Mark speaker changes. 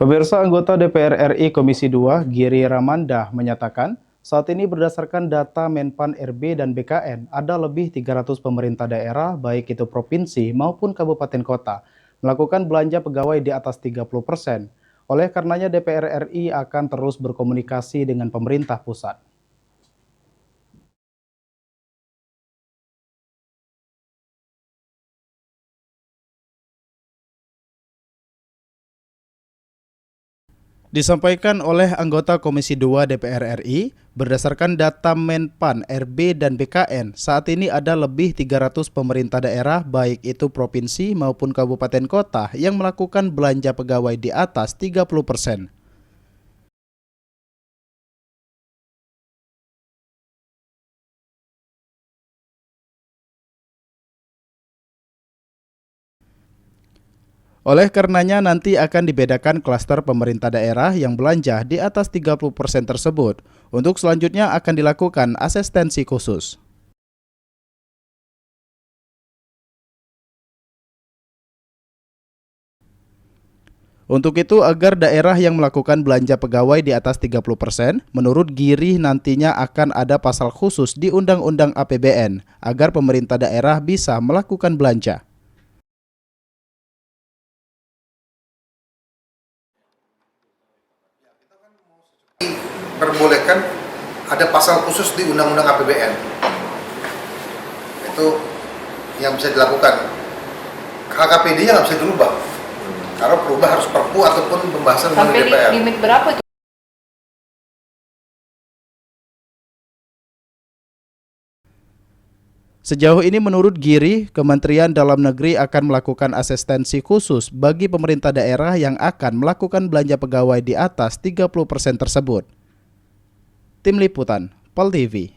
Speaker 1: Pemirsa, anggota DPR RI Komisi 2, Giri Ramandah, menyatakan saat ini berdasarkan data Menpan RB dan BKN, ada lebih 300 pemerintah daerah, baik itu provinsi maupun kabupaten kota, melakukan belanja pegawai di atas 30%. Oleh karenanya DPR RI akan terus berkomunikasi dengan pemerintah pusat. Disampaikan oleh anggota Komisi 2 DPR RI, berdasarkan data Menpan, RB, dan BKN, saat ini ada lebih 300 pemerintah daerah, baik itu provinsi maupun kabupaten kota, yang melakukan belanja pegawai di atas 30%. Oleh karenanya nanti akan dibedakan klaster pemerintah daerah yang belanja di atas 30% tersebut. Untuk selanjutnya akan dilakukan asistensi khusus. Untuk itu, agar daerah yang melakukan belanja pegawai di atas 30%, menurut Giri nantinya akan ada pasal khusus di Undang-Undang APBN agar pemerintah daerah bisa melakukan belanja.
Speaker 2: Perbolehkan ada pasal khusus di Undang-Undang APBN. Itu yang bisa dilakukan. HKPD-nya nggak bisa dirubah. Kalau berubah harus Perpu ataupun pembahasan
Speaker 3: sampai
Speaker 2: melalui DPR.
Speaker 3: Sampai limit berapa itu?
Speaker 1: Sejauh ini menurut Giri, Kementerian Dalam Negeri akan melakukan asistensi khusus bagi pemerintah daerah yang akan melakukan belanja pegawai di atas 30% tersebut. Tim Liputan, POL TV.